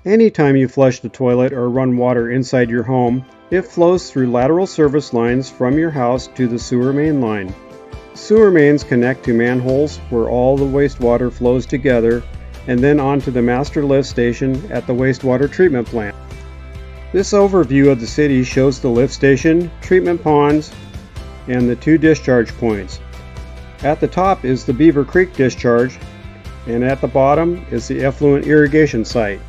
Anytime you flush the toilet or run water inside your home, it flows through lateral service lines from your house to the sewer main line. Sewer mains connect to manholes where all the wastewater flows together and then onto the master lift station at the wastewater treatment plant. This overview of the city shows the lift station, treatment ponds, and the 2 discharge points. At the top is the Beaver Creek discharge, and at the bottom is the effluent irrigation site.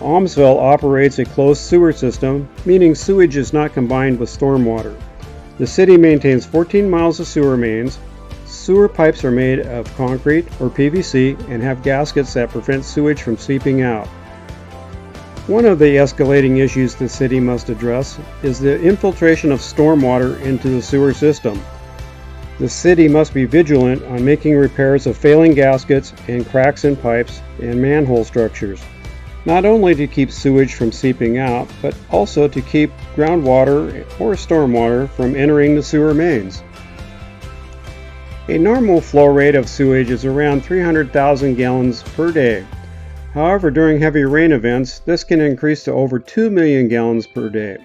Aumsville operates a closed sewer system, meaning sewage is not combined with stormwater. The city maintains 14 miles of sewer mains. Sewer pipes are made of concrete or PVC and have gaskets that prevent sewage from seeping out. One of the escalating issues the city must address is the infiltration of stormwater into the sewer system. The city must be vigilant on making repairs of failing gaskets and cracks in pipes and manhole structures, not only to keep sewage from seeping out, but also to keep groundwater or stormwater from entering the sewer mains. A normal flow rate of sewage is around 300,000 gallons per day. However, during heavy rain events, this can increase to over 2 million gallons per day.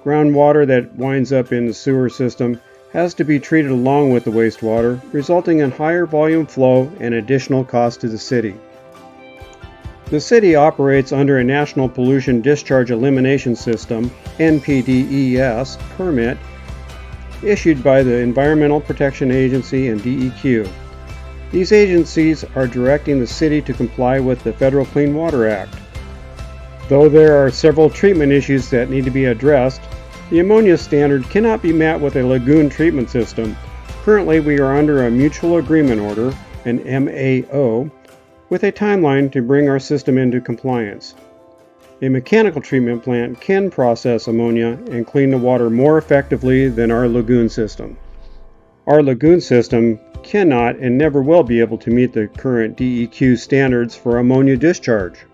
Groundwater that winds up in the sewer system has to be treated along with the wastewater, resulting in higher volume flow and additional cost to the city. The city operates under a National Pollution Discharge Elimination System (NPDES) permit issued by the Environmental Protection Agency and DEQ. These agencies are directing the city to comply with the Federal Clean Water Act. Though there are several treatment issues that need to be addressed, the ammonia standard cannot be met with a lagoon treatment system. Currently, we are under a Mutual Agreement Order, an MAO, with a timeline to bring our system into compliance. A mechanical treatment plant can process ammonia and clean the water more effectively than our lagoon system. Our lagoon system cannot and never will be able to meet the current DEQ standards for ammonia discharge.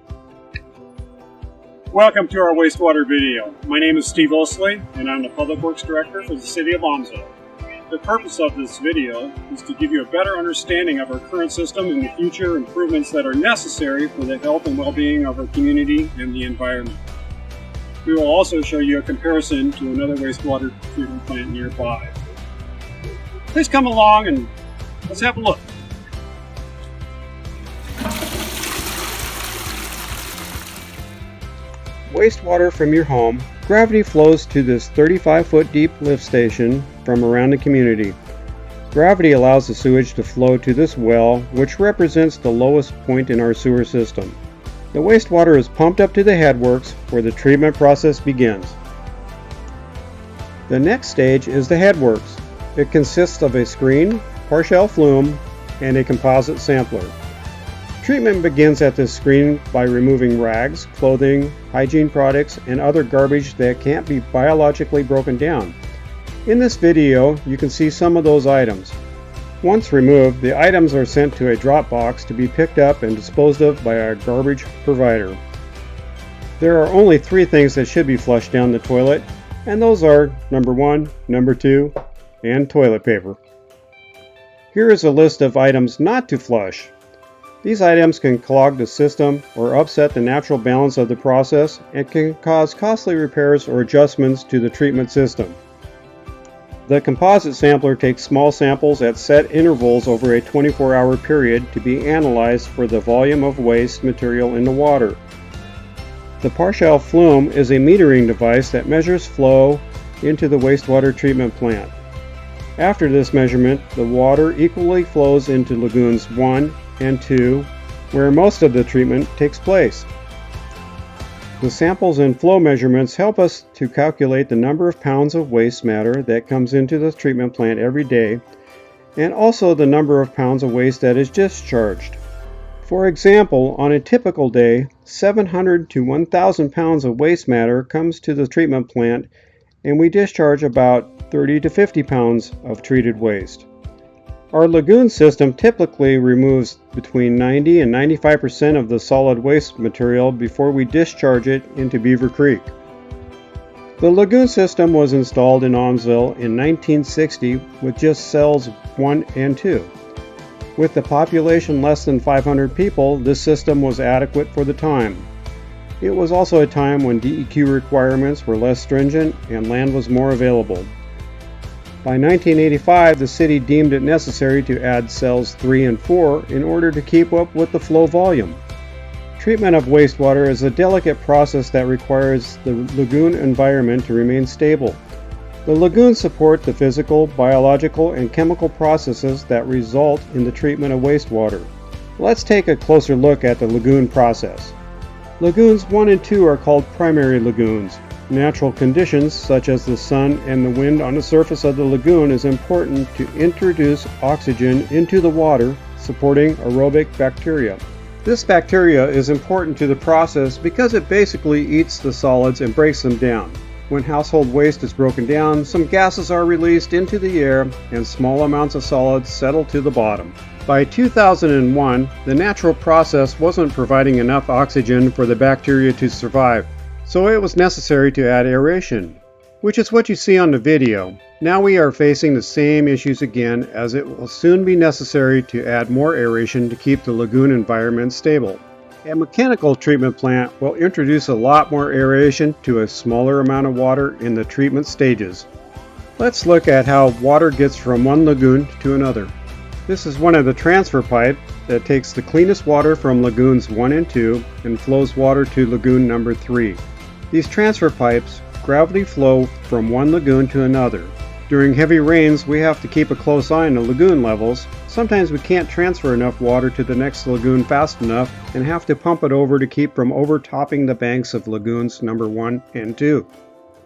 Welcome to our wastewater video. My name is Steve Osley, and I'm the Public Works Director for the City of Aumsville. The purpose of this video is to give you a better understanding of our current system and the future improvements that are necessary for the health and well-being of our community and the environment. We will also show you a comparison to another wastewater treatment plant nearby. Please come along and let's have a look. Wastewater from your home, gravity flows to this 35-foot deep lift station from around the community. Gravity allows the sewage to flow to this well, which represents the lowest point in our sewer system. The wastewater is pumped up to the headworks where the treatment process begins. The next stage is the headworks. It consists of a screen, partial flume, and a composite sampler. Treatment begins at this screen by removing rags, clothing, hygiene products, and other garbage that can't be biologically broken down. In this video, you can see some of those items. Once removed, the items are sent to a drop box to be picked up and disposed of by our garbage provider. There are only 3 things that should be flushed down the toilet, and those are number 1, number 2, and toilet paper. Here is a list of items not to flush. These items can clog the system or upset the natural balance of the process and can cause costly repairs or adjustments to the treatment system. The composite sampler takes small samples at set intervals over a 24-hour period to be analyzed for the volume of waste material in the water. The partial flume is a metering device that measures flow into the wastewater treatment plant. After this measurement, the water equally flows into Lagoons 1 and 2, where most of the treatment takes place. The samples and flow measurements help us to calculate the number of pounds of waste matter that comes into the treatment plant every day, and also the number of pounds of waste that is discharged. For example, on a typical day, 700 to 1,000 pounds of waste matter comes to the treatment plant, and we discharge about 30 to 50 pounds of treated waste. Our lagoon system typically removes between 90 and 95% of the solid waste material before we discharge it into Beaver Creek. The lagoon system was installed in Aumsville in 1960 with just cells 1 and 2. With the population less than 500 people, this system was adequate for the time. It was also a time when DEQ requirements were less stringent and land was more available. By 1985, the city deemed it necessary to add cells 3 and 4 in order to keep up with the flow volume. Treatment of wastewater is a delicate process that requires the lagoon environment to remain stable. The lagoons support the physical, biological, and chemical processes that result in the treatment of wastewater. Let's take a closer look at the lagoon process. Lagoons 1 and 2 are called primary lagoons. Natural conditions such as the sun and the wind on the surface of the lagoon is important to introduce oxygen into the water, supporting aerobic bacteria. This bacteria is important to the process because it basically eats the solids and breaks them down. When household waste is broken down, some gases are released into the air and small amounts of solids settle to the bottom. By 2001, the natural process wasn't providing enough oxygen for the bacteria to survive, so it was necessary to add aeration, which is what you see on the video. Now we are facing the same issues again, as it will soon be necessary to add more aeration to keep the lagoon environment stable. A mechanical treatment plant will introduce a lot more aeration to a smaller amount of water in the treatment stages. Let's look at how water gets from one lagoon to another. This is one of the transfer pipes that takes the cleanest water from lagoons 1 and 2 and flows water to lagoon number 3. These transfer pipes gravity flow from one lagoon to another. During heavy rains, we have to keep a close eye on the lagoon levels. Sometimes we can't transfer enough water to the next lagoon fast enough and have to pump it over to keep from overtopping the banks of lagoons number 1 and 2.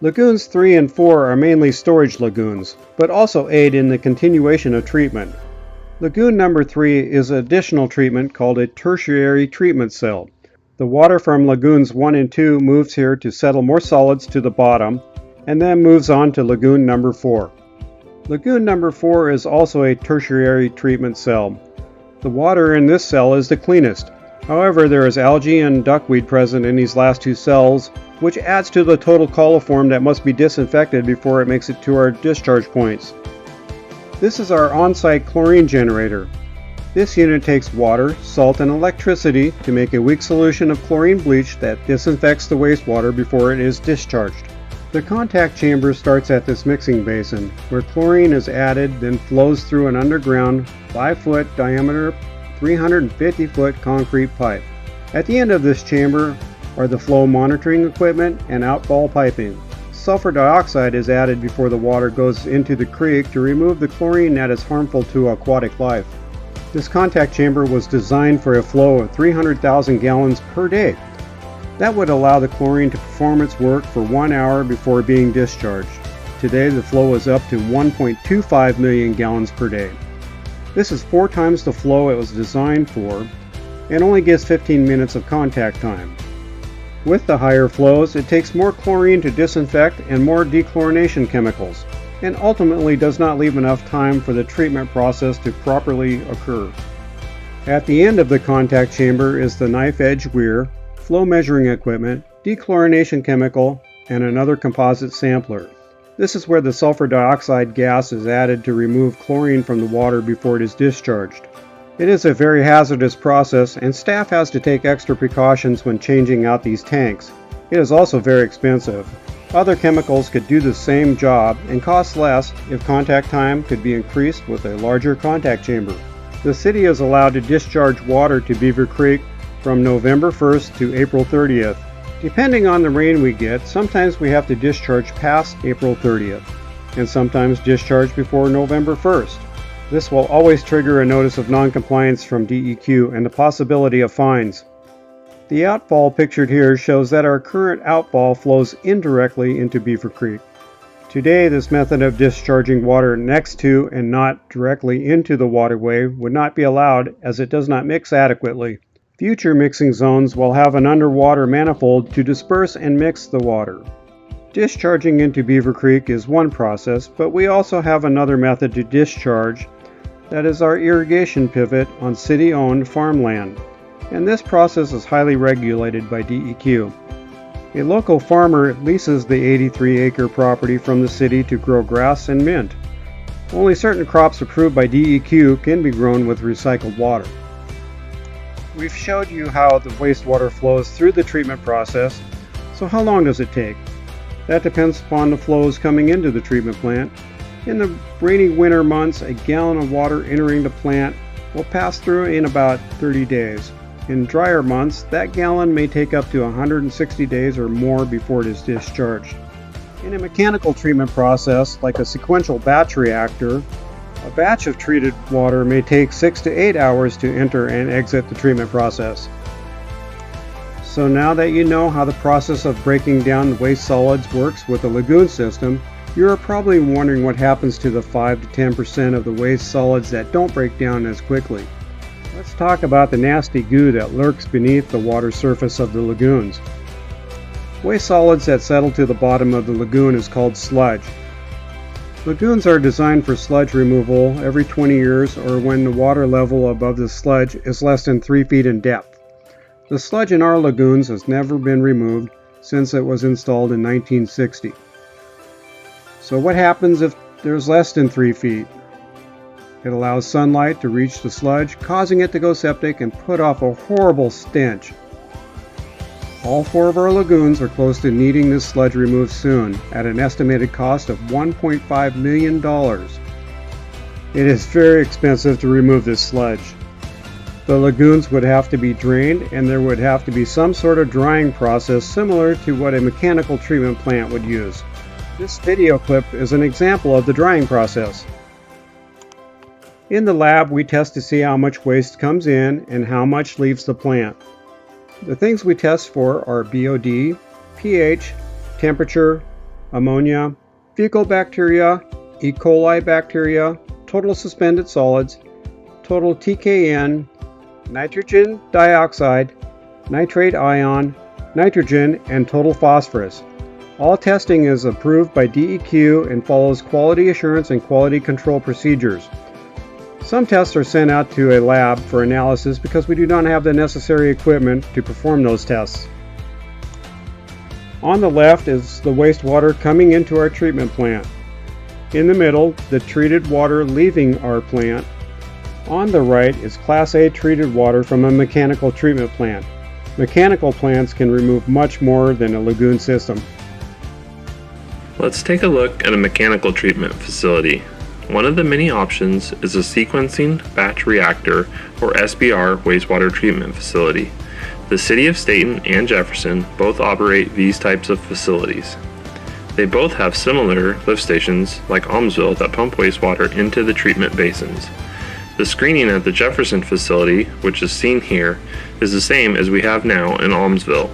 Lagoons 3 and 4 are mainly storage lagoons, but also aid in the continuation of treatment. Lagoon number 3 is additional treatment called a tertiary treatment cell. The water from lagoons 1 and 2 moves here to settle more solids to the bottom, and then moves on to lagoon number 4. Lagoon number 4 is also a tertiary treatment cell. The water in this cell is the cleanest. However, there is algae and duckweed present in these last two cells, which adds to the total coliform that must be disinfected before it makes it to our discharge points. This is our on-site chlorine generator. This unit takes water, salt, and electricity to make a weak solution of chlorine bleach that disinfects the wastewater before it is discharged. The contact chamber starts at this mixing basin, where chlorine is added, then flows through an underground 5-foot diameter, 350-foot concrete pipe. At the end of this chamber are the flow monitoring equipment and outfall piping. Sulfur dioxide is added before the water goes into the creek to remove the chlorine that is harmful to aquatic life. This contact chamber was designed for a flow of 300,000 gallons per day. That would allow the chlorine to perform its work for 1 hour before being discharged. Today the flow is up to 1.25 million gallons per day. This is 4 times the flow it was designed for and only gives 15 minutes of contact time. With the higher flows, it takes more chlorine to disinfect and more dechlorination chemicals, and ultimately does not leave enough time for the treatment process to properly occur. At the end of the contact chamber is the knife edge weir, flow measuring equipment, dechlorination chemical, and another composite sampler. This is where the sulfur dioxide gas is added to remove chlorine from the water before it is discharged. It is a very hazardous process, and staff has to take extra precautions when changing out these tanks. It is also very expensive. Other chemicals could do the same job and cost less if contact time could be increased with a larger contact chamber. The city is allowed to discharge water to Beaver Creek from November 1st to April 30th. Depending on the rain we get, sometimes we have to discharge past April 30th, and sometimes discharge before November 1st. This will always trigger a notice of non-compliance from DEQ and the possibility of fines. The outfall pictured here shows that our current outfall flows indirectly into Beaver Creek. Today, this method of discharging water next to and not directly into the waterway would not be allowed, as it does not mix adequately. Future mixing zones will have an underwater manifold to disperse and mix the water. Discharging into Beaver Creek is one process, but we also have another method to discharge. That is our irrigation pivot on city-owned farmland, and this process is highly regulated by DEQ. A local farmer leases the 83-acre property from the city to grow grass and mint. Only certain crops approved by DEQ can be grown with recycled water. We've showed you how the wastewater flows through the treatment process, so how long does it take? That depends upon the flows coming into the treatment plant. In the rainy winter months, a gallon of water entering the plant will pass through in about 30 days. In drier months, that gallon may take up to 160 days or more before it is discharged. In a mechanical treatment process, like a sequential batch reactor, a batch of treated water may take 6 to 8 hours to enter and exit the treatment process. So now that you know how the process of breaking down waste solids works with the lagoon system, you are probably wondering what happens to the 5 to 10% of the waste solids that don't break down as quickly. Let's talk about the nasty goo that lurks beneath the water surface of the lagoons. Waste solids that settle to the bottom of the lagoon is called sludge. Lagoons are designed for sludge removal every 20 years or when the water level above the sludge is less than 3 feet in depth. The sludge in our lagoons has never been removed since it was installed in 1960. So what happens if there's less than 3 feet? It allows sunlight to reach the sludge, causing it to go septic and put off a horrible stench. All 4 of our lagoons are close to needing this sludge removed soon, at an estimated cost of $1.5 million. It is very expensive to remove this sludge. The lagoons would have to be drained, and there would have to be some sort of drying process similar to what a mechanical treatment plant would use. This video clip is an example of the drying process. In the lab, we test to see how much waste comes in and how much leaves the plant. The things we test for are BOD, pH, temperature, ammonia, fecal bacteria, E. coli bacteria, total suspended solids, total TKN, nitrogen dioxide, nitrate ion, nitrogen, and total phosphorus. All testing is approved by DEQ and follows quality assurance and quality control procedures. Some tests are sent out to a lab for analysis because we do not have the necessary equipment to perform those tests. On the left is the wastewater coming into our treatment plant. In the middle, the treated water leaving our plant. On the right is Class A treated water from a mechanical treatment plant. Mechanical plants can remove much more than a lagoon system. Let's take a look at a mechanical treatment facility. One of the many options is a sequencing batch reactor or SBR wastewater treatment facility. The City of Staten and Jefferson both operate these types of facilities. They both have similar lift stations like Aumsville that pump wastewater into the treatment basins. The screening at the Jefferson facility, which is seen here, is the same as we have now in Aumsville.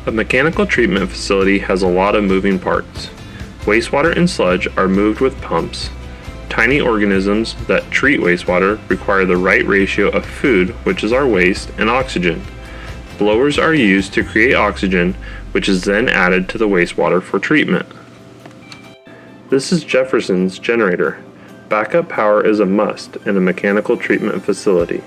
A mechanical treatment facility has a lot of moving parts. Wastewater and sludge are moved with pumps. Tiny organisms that treat wastewater require the right ratio of food, which is our waste, and oxygen. Blowers are used to create oxygen, which is then added to the wastewater for treatment. This is Jefferson's generator. Backup power is a must in a mechanical treatment facility.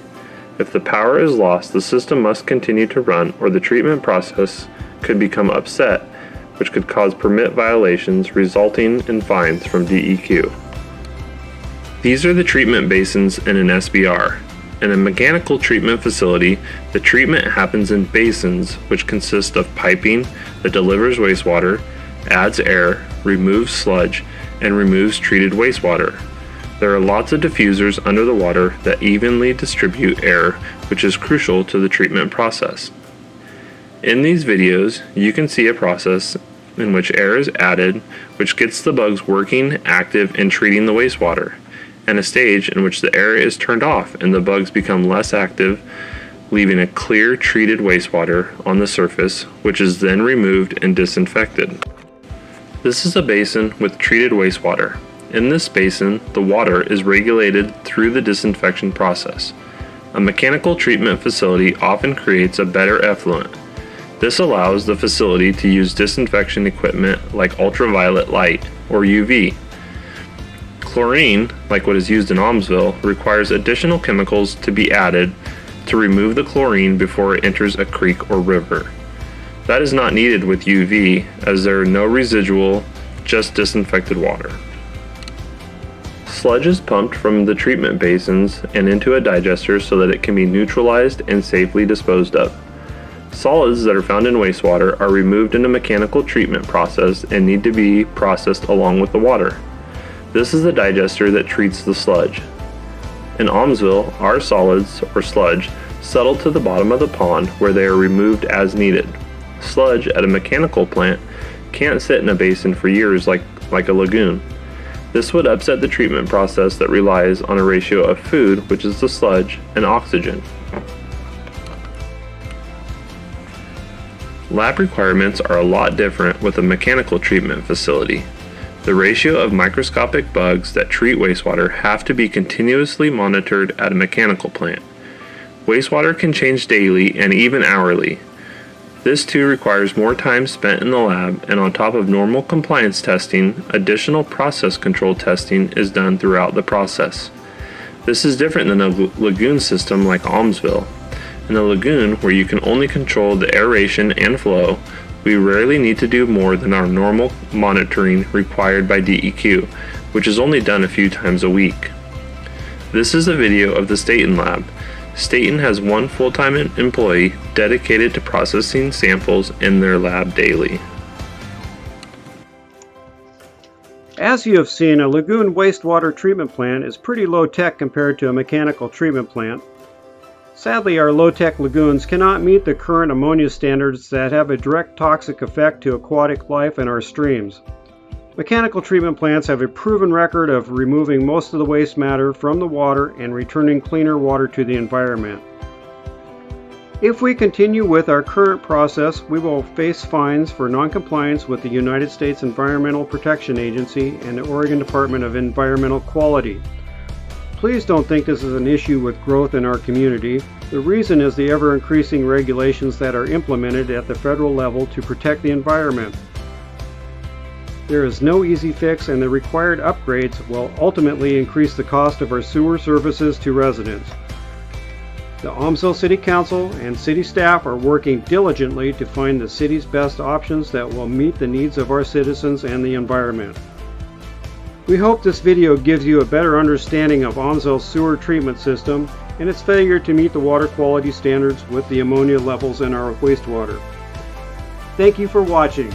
If the power is lost, the system must continue to run or the treatment process could become upset, which could cause permit violations resulting in fines from DEQ. These are the treatment basins in an SBR. In a mechanical treatment facility, the treatment happens in basins which consist of piping that delivers wastewater, adds air, removes sludge, and removes treated wastewater. There are lots of diffusers under the water that evenly distribute air, which is crucial to the treatment process. In these videos, you can see a process in which air is added, which gets the bugs working, active, and treating the wastewater, and a stage in which the air is turned off and the bugs become less active, leaving a clear treated wastewater on the surface, which is then removed and disinfected. This is a basin with treated wastewater. In this basin, the water is regulated through the disinfection process. A mechanical treatment facility often creates a better effluent. This allows the facility to use disinfection equipment like ultraviolet light, or UV. Chlorine, like what is used in Aumsville, requires additional chemicals to be added to remove the chlorine before it enters a creek or river. That is not needed with UV, as there are no residual, just disinfected water. Sludge is pumped from the treatment basins and into a digester so that it can be neutralized and safely disposed of. Solids that are found in wastewater are removed in a mechanical treatment process and need to be processed along with the water. This is the digester that treats the sludge. In Aumsville, our solids, or sludge, settle to the bottom of the pond where they are removed as needed. Sludge at a mechanical plant can't sit in a basin for years like a lagoon. This would upset the treatment process that relies on a ratio of food, which is the sludge, and oxygen. Lab requirements are a lot different with a mechanical treatment facility. The ratio of microscopic bugs that treat wastewater have to be continuously monitored at a mechanical plant. Wastewater can change daily and even hourly. This too requires more time spent in the lab, and on top of normal compliance testing, additional process control testing is done throughout the process. This is different than a lagoon system like Aumsville. In a lagoon, where you can only control the aeration and flow, we rarely need to do more than our normal monitoring required by DEQ, which is only done a few times a week. This is a video of the Staten lab. Staten has one full-time employee dedicated to processing samples in their lab daily. As you have seen, a lagoon wastewater treatment plant is pretty low-tech compared to a mechanical treatment plant. Sadly, our low-tech lagoons cannot meet the current ammonia standards that have a direct toxic effect to aquatic life in our streams. Mechanical treatment plants have a proven record of removing most of the waste matter from the water and returning cleaner water to the environment. If we continue with our current process, we will face fines for noncompliance with the United States Environmental Protection Agency and the Oregon Department of Environmental Quality. Please don't think this is an issue with growth in our community. The reason is the ever-increasing regulations that are implemented at the federal level to protect the environment. There is no easy fix, and the required upgrades will ultimately increase the cost of our sewer services to residents. The Aumsville City Council and city staff are working diligently to find the city's best options that will meet the needs of our citizens and the environment. We hope this video gives you a better understanding of Aumsville's sewer treatment system and its failure to meet the water quality standards with the ammonia levels in our wastewater. Thank you for watching.